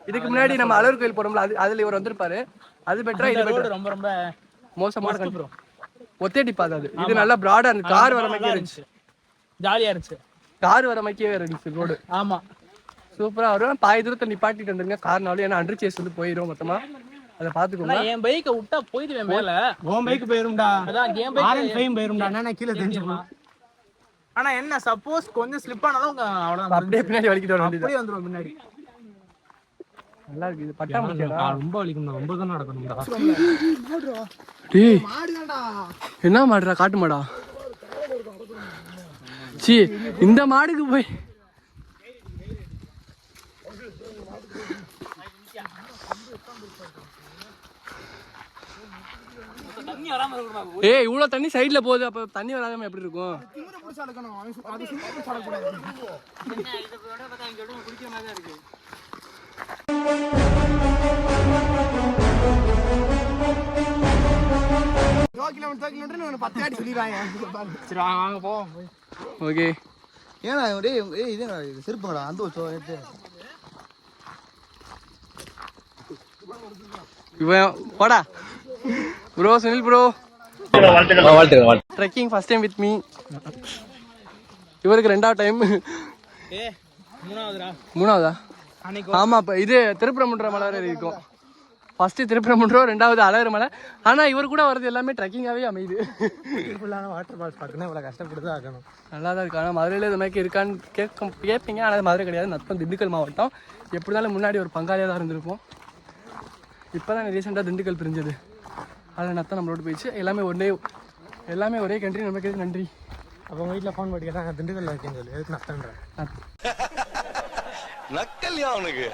இதுக்கு முன்னாடி நம்ம அழகர் கோயில் போறோம்ல, அதுல இவர் வந்திருப்பாரு. அது பெட்டரா இது பெட்டரா? ரொம்ப ரொம்ப மோசமான கண்டிப்பா. ஒத்தேடி பாத்து அது. இது நல்லா பிராடா இருந்துச்சு. கார் வர மாதிரி இருந்துச்சு. ஜாலியா இருந்துச்சு. கார் வர மாதிரியே இருந்துச்சு ரோடு. ஆமா, சூப்பரா வரும். பாதி தூரத்தை நிப்பாட்டிட்டு வந்துருங்க கார்னால. ஏன்னா அண்டர் சேஸ் வந்து போயிடும் மொத்தமா. அதை பாத்துக்கோங்க. என் பைக்கை விட்டா போயிடுவேன் மேல. உன் பைக் போயிரும்டா. அதான் என் பைக் போயிரும்டா. நான் கீழே தெரிஞ்சுக்கலாம். ஆனா என்ன சப்போஸ் கொஞ்சம் ஸ்லிப் ஆனாலும் அவ்வளவுதான். அப்படியே பின்னாடி வலிக்கிட்டு வர வேண்டியது. அப்படியே வந்துரும் பின்னாடி. நல்லா இருக்கு. இது பட்டாம்பூச்சிடா. ரொம்ப வலிக்கும்டா. ரொம்ப தான் நடக்கணும்டா. டேய் என்ன மாடுடா? காட்டு மாடா? சீ, இந்த மாடுக்கு போய் ஏய் இவ்வளவு தண்ணி சைடுல போகுது. அப்ப தண்ணி வராம எப்படி இருக்கும்? ஓகே ஏன்னா இது செருப்புங்கடா அந்த இவன் போடா bro. Sunil bro trekking first time with me. இவருக்கு 2வது டைம். மூணாவதா? ஆமா. இப்போ இது திருப்பரங்குன்ற மலை இருக்கும். ஃபர்ஸ்ட் திருப்பரங்குன்றம், 2வது அழகர் மலை. ஆனா இவர் கூட வர்றது எல்லாமே ட்ரெக்கிங்காவே அமையுது. வாட்டர் ஃபால்ஸ் பார்க்கணும் இவ்வளவு கஷ்டப்பட்டு தான் ஆகணும். நல்லா தான் இருக்கு. ஆனால் மதுரையில் இது மாதிரி இருக்கான்னு கேட்பீங்க. ஆனால் மதுரை கிடையாது, நத்தம் திண்டுக்கல் மாவட்டம். எப்படி இருந்தாலும் முன்னாடி ஒரு பங்காளியாக தான் இருந்திருப்போம். இப்போ தான் ரீசெண்டாக திண்டுக்கல் பிரிஞ்சது. அதில் நத்தம் நம்மளோட போயிடுச்சு. எல்லாமே ஒரே கண்ட்ரி. நமக்கு எதுக்கு நன்றி? அப்போ உங்கள் வீட்டில் ஃபோன் பண்ணி கேட்டால் திண்டுக்கல்ல இருக்கேன்னு சொல்லி எதுக்கு நத்தன்றேன். நக்கல்யா அவனுக்கு.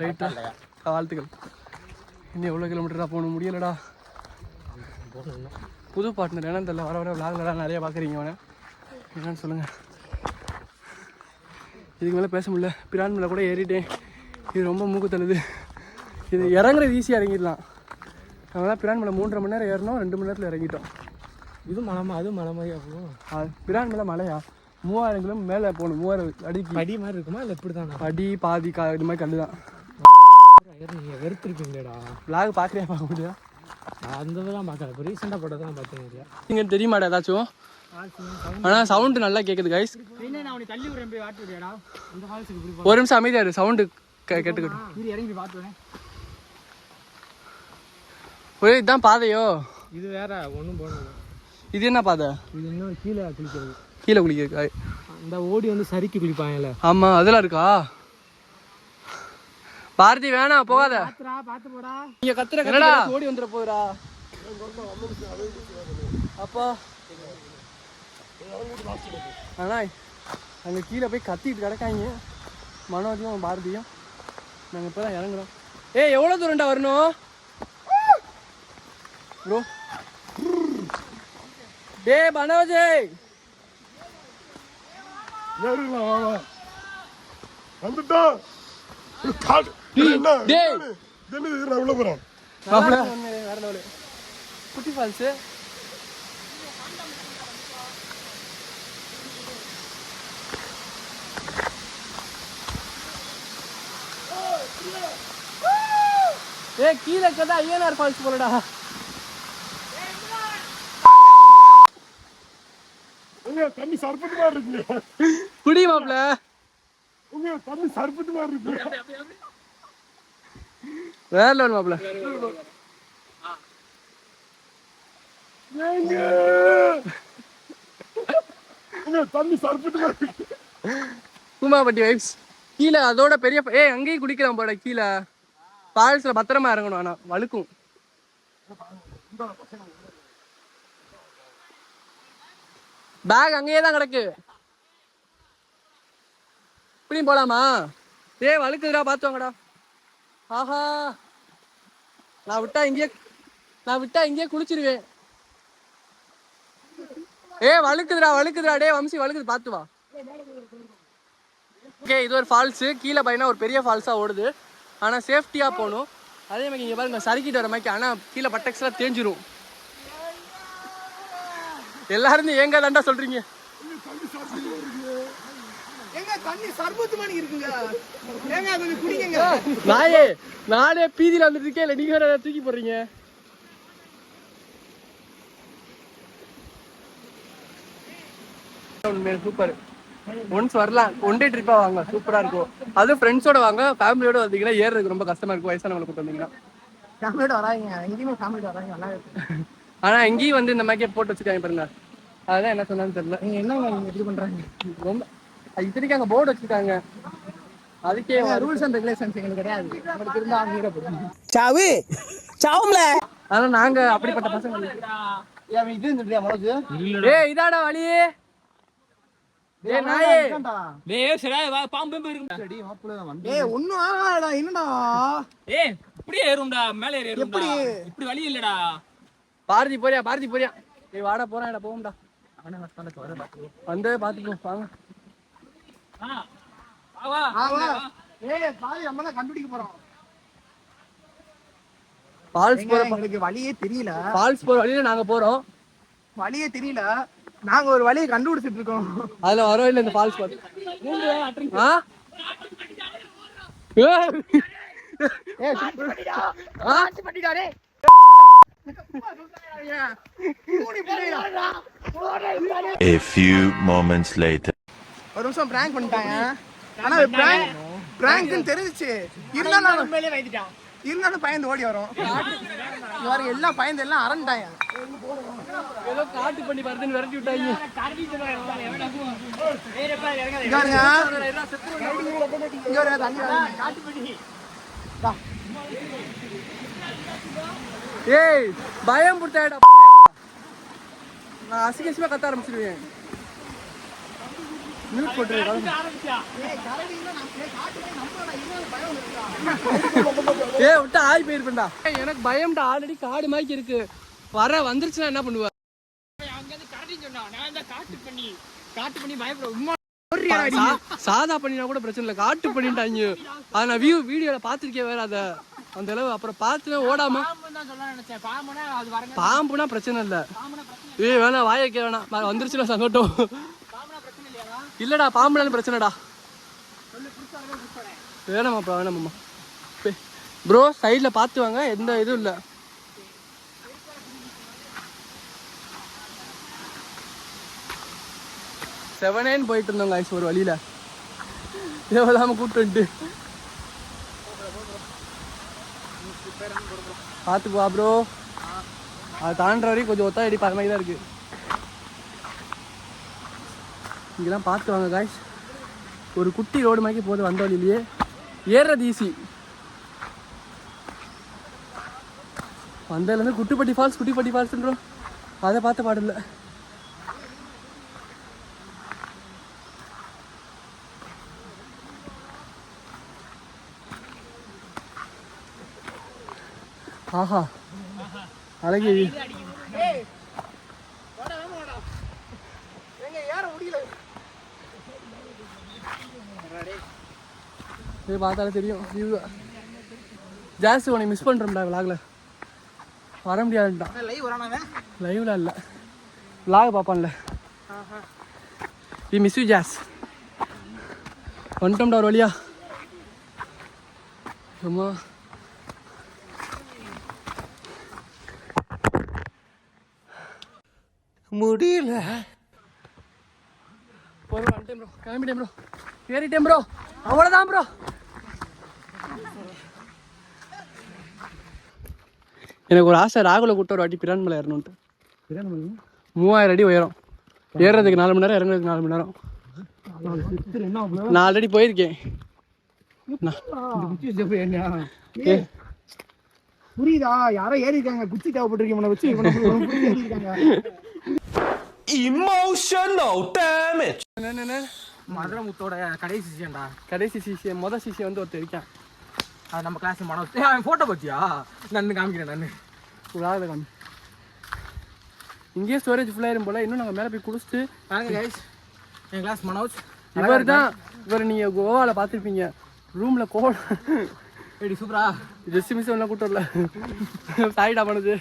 ரைட்டா, வாழ்த்துக்கள். இன்னும் எவ்வளோ கிலோமீட்டராக போகணும்? முடியலடா. புது பார்ட்னர் என்னன்னு தெரியல. வர வர விளாக்லாம் நிறையா பார்க்குறீங்க. அவனை என்னன்னு சொல்லுங்கள். இதுக்கு மேலே பேச முடியல. பிரான் மேலே கூட ஏறிட்டேன். இது ரொம்ப மூக்கு தள்ளுது. இது இறங்குறது ஈஸியாக இறங்கிடலாம். அதனால் பிரான் மேலே 3.5 மணி நேரம் ஏறணும். 2 மணி நேரத்தில் இறங்கிட்டோம். இது மலை, அது மலை மாதிரியா போகும்? பிரான் மேலே மலையா? 3000 கிலோமீட்டர் மேலே போகணும். 3000 அடிக்கு. படி மாதிரி இருக்குமா இல்லை எப்படி தான்? படி பாதி இது மாதிரி கல் தான். நீங்கள் வெறுத்துருப்பீங்களேடா. விளாக் பார்க்குறியா? பார்க்க முடியாது. அந்த தான் பார்க்கல. இப்போ ரீசெண்டாக போட்டது தான் பார்த்தீங்க. நீங்கள் தெரியுமாடா ஏதாச்சும்? ஆனால் சவுண்டு நல்லா கேட்குது கைஸ். ஒரு நிமிஷம் அமைதியா இரு. சவுண்டு கேட்டுக்கிட்டு. ஒரே இதுதான் பாதையோ? இது வேற ஒன்றும் போகணும். இது என்ன பாதை? இது இன்னும் கீழே குளிக்கிறது. கீழே குளிக்கிறது. இந்த ஓடி வந்து சரிக்கு குளிப்பாங்கல்ல. ஆமா, அதெல்லாம் இருக்கா? பாரதி வேணாம், போகாத. நீங்க கத்துற ஓடி வந்துட போகுதா? அப்பா ஆனா அங்க கீழே போய் கத்திட்டு கிடக்காங்க மனோஜும் பாரதியும். நாங்க இப்பதான் இறங்குறோம். ஏய் எவ்வளவு தூரம்டா வரணும் ப்ரோ? டே மனோஜே வந்துட்டோம். குட்டி ஃபால்ஸ். ஏ கீழே கதா ஐயனார் ஃபால்ஸ் போலடா. தண்ணி சர்பத்து மாதிரி இருக்கு. குடி மாப்ள. தண்ணி சர்பத்து மாதிரி இருக்கு. வேற லெவல் மாப்ள. தண்ணி சர்பத்து மாதிரி இருக்கு. கூமாப்பட்டி வைப்ஸ். கீழே அதோட பெரிய அங்கேயும் குடிக்கலாம் போட. கீழே ஃபால்ஸ்ல பத்திரமா இறங்கணும். ஆனா வழுக்கும். பேக் அங்கேயே தான் கிடக்கு. இப்படியும் போலாமா? வழுக்குதுடா, பாத்துவாங்கடா. ஆஹா, நான் விட்டா இங்கேயே குளிச்சிருவேன். வழுக்குதுடா. டே வம்சி வழுக்குது, பாத்து வா. ஓகே, இது ஒரு ஃபால்ஸு. கீழே பார்த்தீங்கன்னா ஒரு பெரிய ஃபால்ஸாக ஓடுது. ஆனால் சேஃப்டியாக போகணும். அதே மாதிரி இங்கே பாருங்க, சறுக்கிட்டு வர மாதிரி. ஆனால் கீழே பட்டக்ஸ்லாம் தேஞ்சிரும். எல்லாரும் ஏங்க தாண்டா சொல்கிறீங்க? எங்க தண்ணி சர்பத்து மணி இருக்குங்க ஏங்க கொஞ்சம் குடிங்க நாயே நானே பீதியில வந்துட்டு இருக்கேன் இல்ல நீங்க வேற தூக்கி போடுறீங்க சூப்பர் ஒன்ஸ் வரலாம் ஒன் டே ட்ரிப்பா வாங்க சூப்பரா இருக்கும் அதுவும் ஃப்ரெண்ட்ஸோட வாங்க ஃபேமிலியோட வந்தீங்கன்னா ஏறதுக்கு ரொம்ப கஷ்டமா இருக்கும் வயசானவங்களை கூட்டு வந்தீங்கன்னா ஃபேமிலியோட வராங்க எங்கேயுமே ஃபேமிலியோட வராங்க நல்லா இருக்கு ஆனா எங்கேயும் வந்து இந்த மாதிரி போட்டு வச்சுக்காங்க பாருங்க அதான் என்ன சொன்னான்னு தெரியல நீங்க என்ன இது பண்றாங்க ரொம்ப இத்தனைக்கு அங்க போர்டு வச்சிருக்காங்க அதுக்கே ரூல்ஸ் அண்ட் ரெகுலேஷன்ஸ் எங்களுக்கு கிடையாது நம்மளுக்கு இருந்தா மீறப்படும் சாவு சாவும்ல ஆனா நாங்க அப்படிப்பட்ட பசங்க இது இருந்துட்டியா மனோஜ் ஏய் இதாடா வழி ஏய் நாயே டேய் சரா பாம்பு இருக்கு செடி மாப்புல வந்து ஏய் ஒண்ணும் ஆகாடா என்னடா ஏய் இப்படியே ஏறும்டா மேலே ஏறும்டா எப்படி? இப்படி வழி இல்லடா பாரதி போறியா ஏய் வாடா போறேன்டா போகும்டா வந்து பாத்துக்கோ வாங்க ஆவா ஏய் பாதி நம்ம தான் கண்டுபிடிக்க போறோம் ஃபால்ஸ் போற எங்களுக்கு வழியே தெரியல ஃபால்ஸ் போற வழியில நாங்க போறோம் வழியே தெரியல நாங்க ஒரு வழியை கண்டுபிடிச்சிட்டு இருக்கோம் அதுல வரவே இல்லை இந்த ஃபால்ஸ் பார்த்து ஆ A few moments later. ஒரு நிமிஷம் பிராங்க் பண்ணிட்டாங்க ஆனா பிராங்க்னு தெரிஞ்சிச்சு இருந்தாலும் பயந்து ஓடி வரும் இவரு எல்லாம் பயந்து எல்லாம் அரண்டாங்க ஏதோ காட்டு பண்ணி வருதுன்னு விரட்டி விட்டாங்க ஏய் பயம் புடிச்சாடா நான் அசிங்கமா கத்த ஆரம்பிச்சிருவேன் மியூட் போட்டுருக்கேன் ஏய் விட்டா ஆய் போயிருப்பேன்டா எனக்கு பயம்டா ஆல்ரெடி காடு மாதிரி இருக்கு வந்துருச்சுன்னா என்ன பண்ணுவ சாதா பண்ணினா கூட பிரச்சனை இல்லை காட்டு பண்ணிட்டாங்க அதை நான் வீடியோல பாத்திருக்கேன் வேற அத அந்த அளவு அப்புறம் பார்த்து ஓடாம பாம்புனா பிரச்சனை இல்லை ஏய் வேணா வாயக்க வேணாம் வந்துருச்சுன்னா சங்கட்டம் இல்லடா பாம்புனாலும் பிரச்சனைடா வேணாமாப்பா வேணாமாம்மா ப்ரோ சைடில் பார்த்து வாங்க எந்த இதுவும் இல்லை செவனேன்னு போயிட்டு இருந்தோங்க ஐஸ் ஒரு வழியில தேவையில்லாம கூப்பிட்டு வந்துட்டு பார்த்துக்குவா ப்ரோ அதை தாண்டுற வரைக்கும் கொஞ்சம் ஒத்தா அடி பார்க்க மாதிரி தான் இருக்கு இங்கெல்லாம் பார்த்து வாங்க காய்ஸ் ஒரு குட்டி ரோடு மாதிரி போது வந்த வழியிலேயே ஏறுறது ஈஸி வந்ததுலேருந்து குட்டிப்பட்டி ஃபால்ஸ்ன்றோம் அதை பார்த்த பாடல ஆஹா அழகி இது பார்த்தாலே தெரியும் வியூ ஜாஸ்தி உன்னை மிஸ் பண்ணுறோம்டா விளாக்ல வர முடியாதுட்டான் லைவ்ல இல்லை விளாக் பார்ப்பான்ல வி மிஸ் யூ ஜாஸ் வந்துட்டோம்டா ஒரு வழியா ரொம்ப முடியல ப்ரோ வந்துட்டேன் ப்ரோ கிளம்பிட்டேன் ப்ரோ ஏறிட்டேன் ப்ரோ அவ்வளோதான் ப்ரோ எனக்கு ஒரு ஆசை ராகுல கூட்ட ஒரு வாட்டி பிரான்மலை ஏறணுன்ட்டு 3000 அடி உயரம் ஏறுறதுக்கு 4 மணி நேரம் இறங்குறதுக்கு 4 மணி நேரம் நான் ஆல்ரெடி போயிருக்கேன் புரியுதா யாரோ ஏறிருக்காங்க குச்சி தேவைப்பட்டிருக்கீங்க வச்சு ஏறிருக்காங்க emotional damage என்ன மதுரை முத்தோட கடைசி சீசன்டா கடைசி சிசி மொதல் சிசி வந்து ஒருத்தர் இருக்கேன் அது நம்ம கிளாஸ் மனோஜ் அவன் ஃபோட்டோ பார்த்தியா நான் காமிக்கிறேன் நான் உலாத காமி இங்கேயே ஸ்டோரேஜ் ஃபுல்லாயிரும் போல இன்னும் நாங்கள் மேலே போய் குடிச்சிட்டு பாருங்க கைஸ் என் கிளாஸ் மனோஜ் இவர் நீங்கள் கோவாவில் பார்த்துருப்பீங்க ரூமில் கோவம் எப்படி சூப்பரா ஜெஸ்ட் மிஸ் ஒன்றும் கூட்டம் இல்லை சாயிடா பண்ணுது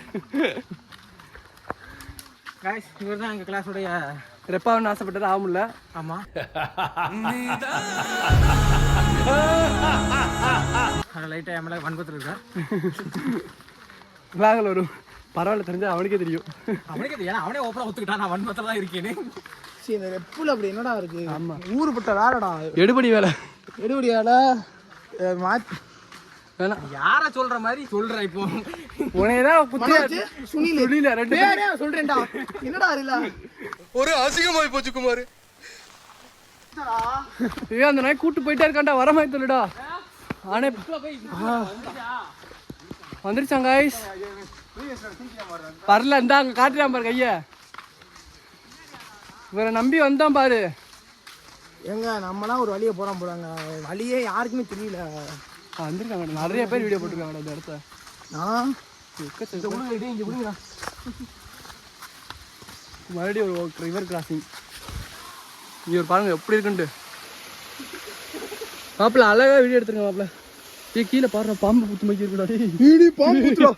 கைஸ் இவர் தான் எங்கள் கிளாஸோடைய ரெப்பாகணும்னு ஆசைப்பட்டது ஆக முடியல. ஆமாம் லைட்டாக என் மேலே வன்பத்தில் இருக்கா விளாகல ஒரு பரவாயில்ல தெரிஞ்சா அவனுக்கே தெரியும். அவனுக்கு இது ஏன்னா அவனே ஓப்பனாக ஒத்துக்கிட்டான் நான் வன்பத்தில் தான் இருக்கேன்னு. சரி இந்த ரெப்புல அப்படி என்னடா இருக்கு? ஆமா ஊருப்பட்ட வேலைடா, எடுபடி வேலை. எடுபடி வேலை மாத்தி வேணாம். யாரை சொல்கிற மாதிரி சொல்கிறேன் இப்போ. உனையதான் சுனில் சுனில ரெண்டு பேரே சொல்றேன்டா. என்னடா இல்ல ஒரு அசிங்கமாய் போச்சு குமார். ஏ அந்த நாய் கூட்டு போயிட்டே இருக்காண்டா, வர மாதிரி சொல்லுடா. ஆனே வந்துருச்சாங்க गाइस. வரல இந்த அங்க காட்டுறான் பாரு கைய. இவரை நம்பி வந்தான் பாரு. எங்க நம்மலாம் ஒரு வழியை போறோம் போறாங்க, வழியே யாருக்குமே தெரியல. வந்துருக்காங்க நிறைய பேர் வீடியோ போட்டுருக்காங்க இந்த இடத்த. நான் மறுபடியும் ஒரு ரிவர் கிராசிங். இங்க ஒரு பாருங்க எப்படி இருக்குன்ட்டு. மாப்பிள்ள அழகா வீடியோ எடுத்துருங்க மாப்பிள்ள. ஏ கீழே பாருங்க பாம்பு புத்து மாதிரி இருக்குடா. வீடி பாம்பு புத்துறா.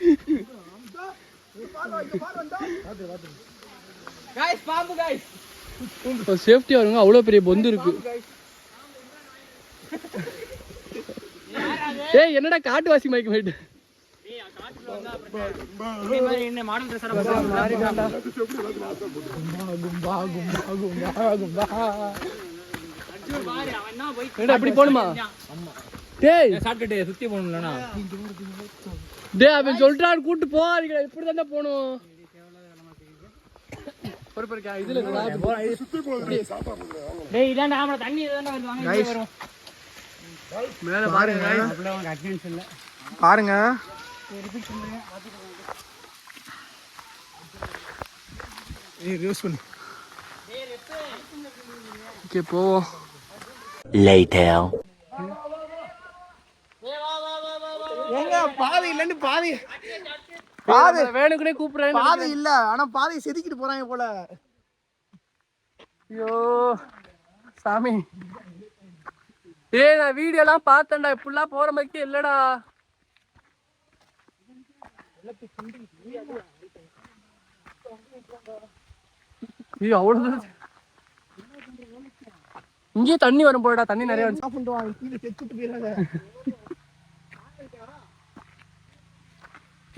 गाइस பாம்பு गाइस. சேஃப்டியா வருங்க, அவ்வளவு பெரிய பொந்து இருக்கு. ஏய் என்னடா காட்டுவாசி மைக் போயிட்டு. என்ன மாடல் ட்ரெஸ் அப்படி போணுமா? டேய் சாப்பிட்டுட்டு சுத்தி போகணும்லண்ணா. டேய் அவன் சொல்றான் கூட்டு போறீங்க, இப்படி தான் போகணும். பொறுப்பா இதுல டேய் இதான்டா ஆமா தண்ணி இதான்டா வருவாங்க இங்க வரும். மேல பாருங்க பாருங்க. ஓகே போவோம். Later. எங்க பாதை இல்லன்னு பாதை வேணுக்குனே கூப்பிடுறேன். பாதை இல்ல, ஆனா பாதையை செதுக்கிட்டு போறாங்க போல. ஐயோ சாமி. ஏய் நான் வீடியோ எல்லாம் பார்த்தேன்டா, இப்படிலாம் போற மாதிரி இல்லடா. ஐயோ அவ்வளவு இங்கே தண்ணி வரும் போலடா, தண்ணி நிறைய வந்து. ஆஃப் பண்ணிட்டு வாங்க, கீழே செத்துட்டு போயிடாத.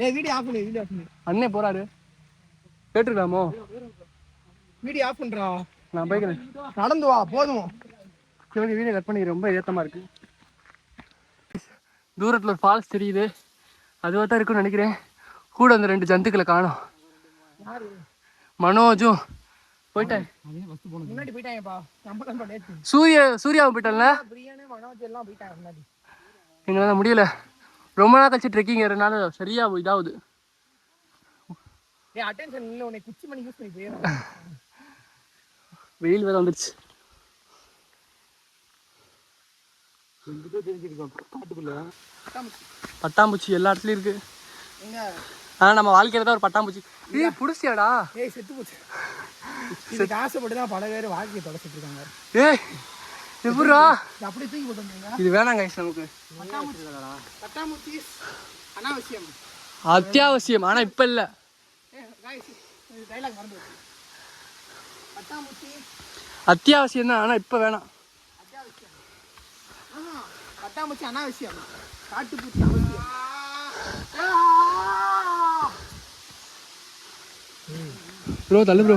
ஏய் வீடியோ ஆஃப் பண்ணு, வீடியோ ஆஃப் பண்ணு. அண்ணே போறாரு, கேட்டுருக்கலாமோ? வீடியோ ஆஃப் பண்றா. நான் போய்க்கிறேன். நடந்து வா போதும். சிவனி வீடியோ கட் பண்ணி ரொம்ப ஏத்தமா இருக்கு. தூரத்துல ஒரு ஃபால்ஸ் தெரியுது, அதுவாக தான் இருக்குன்னு நினைக்கிறேன். கூட அந்த ரெண்டு ஜந்துக்களை காணோம். மனோஜும் போயிட்டேன். முன்னாடி போயிட்டாங்கப்பா. நம்ம தான் நேத்து சூர்யாவும் போயிட்டல. பிரியாணி மனோஜ் எல்லாம் போயிட்டாங்க முன்னாடி. எங்களால் முடியல, ரொம்ப நாள் கழிச்சு ட்ரெக்கிங் ஏறனால சரியா இதாகுது. ஏய் அட்டென்ஷன் இல்ல, உன்னை குச்சி மணி யூஸ் பண்ணி போயிடுறேன். வெயில் வேற வந்துருச்சு. பட்டாம்பூச்சி எல்லா இடத்துலயும் இருக்கு. ஆனா நம்ம வாழ்க்கையில தான் ஒரு பட்டாம்பூச்சி. ஏய் புடிச்சியாடா? ஏய் செத்து போச்சு. இதுக்கு ஆசைப்பட்டு தான் பல பேர் வாழ்க்கையை தொலைச்சிட்டு இருக்காங்க. ஏய் எப்படா அப்படியே தூக்கி போட்டுங்க. இது வேணாம் கைஸ், நமக்கு பட்டாம்பூச்சி அனாவசியம், அத்தியாவசியம். ஆனா இப்ப இல்ல. டைலாக் மறந்து போச்சு. பட்டாம்பூச்சி அத்தியாவசியம் தான், ஆனா இப்ப வேணாம். பட்டாம்பூச்சி அனாவசியம், காட்டுப்பூச்சி அவசியம். ப்ரோ தள்ளு ப்ரோ.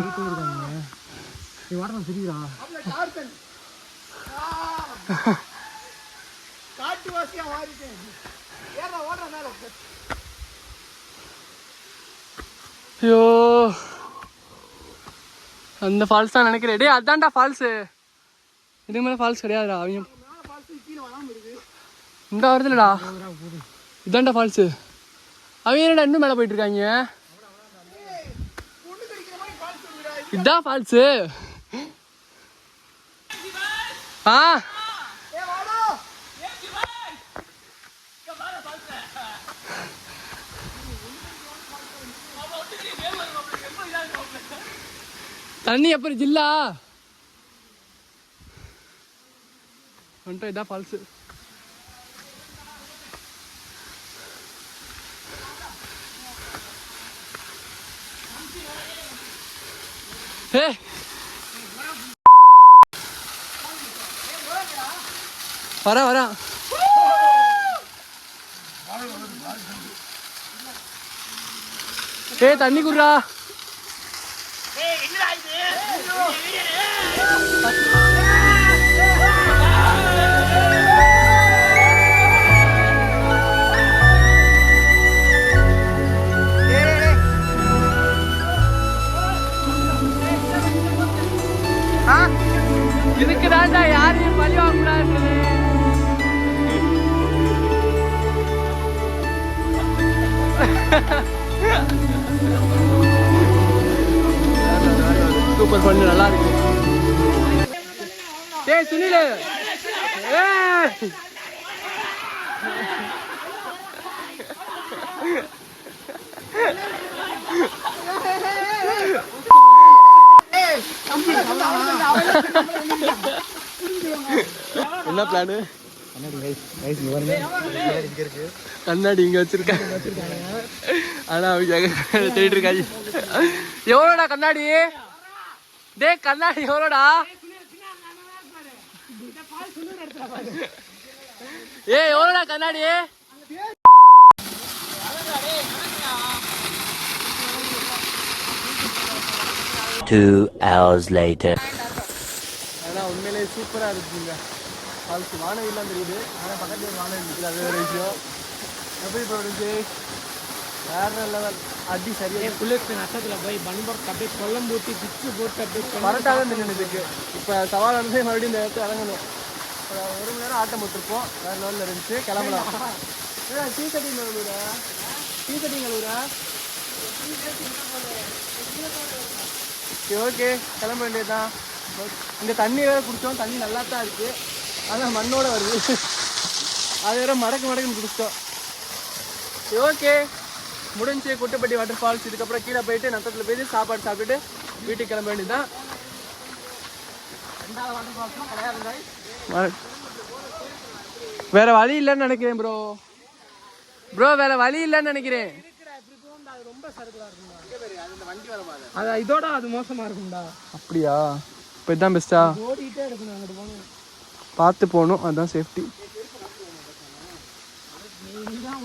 காட்டுவாசியா மாறிட்டேன். ஏறா ஓடுற மேல. ஐயோ அந்த ஃபால்ஸ் தான் நினைக்கிறேன். டேய் அதான்டா ஃபால்ஸு, இதுக்கு மேலே ஃபால்ஸ் கிடையாதுடா. அவங்க இந்த வருதுலடா, இதான்டா ஃபால்ஸு. அவங்க என்னடா இன்னும் மேலே போயிட்டு இருக்காங்க. இதுதான் ஃபால்ஸு. ஆ தண்ணி எப்படி ஜில்லா வந்துட்டோம். இதான் ஃபால்ஸு. ஏ வரா ஏய் தண்ணி குடுறா. இதுக்கு தான்டா யாரையும் பழி வாங்கக்கூடாது. சூப்பர் பண்ணு, நல்லா இருக்கு. ஏய் சுனில், ஏய் என்ன பிளானு? கண்ணாடி இங்க வச்சிருக்காங்க. ஆனா அவங்க தேடிட்டு இருக்காங்க. எவ்வளோடா கண்ணாடி? டே கண்ணாடி எவ்வளோடா? ஏ எவ்வளோடா கண்ணாடி? Two hours later. ஆனால் உண்மையிலே சூப்பராக இருக்குங்க. அதுக்கு வானவில்லாம் தெரியுது, ஆனால் பக்கத்தில் ஒரு வானவில் இருக்குது, அது வேறு விஷயம். எப்படி போடுச்சு? வேற லெவல், அடி சரியாக குளிர்ச்சி நஷ்டத்தில் போய் பன்போர்ட் அப்படியே கொல்லம் போட்டு பிச்சு போட்டு அப்படியே கரெக்டாக தான் தெரியும். இதுக்கு இப்போ சவால் வந்து மறுபடியும் இந்த இடத்துல இறங்கணும். ஒரு மணி நேரம் ஆட்டம் போட்டிருப்போம், வேறு லெவலில் இருந்துச்சு. கிளம்பலாம். டீ கட்டிங் அழுவுறா, டீ கட்டிங் அழுவுறா. ஓகே கிளம்ப வேண்டியதுதான். இந்த தண்ணி வேறு குடித்தோம், தண்ணி நல்லா தான் இருக்குது, ஆனால் மண்ணோட வருது. அது வேறு மடக்குன்னு குடிச்சிட்டோம். ஓகே முடிஞ்சு. Kuttappatti water falls. இதுக்கப்புறம் கீழே போயிட்டு நத்தத்தில் போயிட்டு சாப்பாடு சாப்பிட்டுட்டு வீட்டுக்கு கிளம்ப வேண்டியதுதான். வேற வழி இல்லைன்னு நினைக்கிறேன் ப்ரோ. வேற வழி இல்லைன்னு நினைக்கிறேன். அது இதோட அது மோசமா இருக்கும்டா. அப்படியா? இப்போ இதுதான் பெஸ்ட்டா? ஓடிட்டே இருக்கணும், அங்கிட்டு போகணும், பார்த்து போகணும், அதுதான் சேஃப்டி.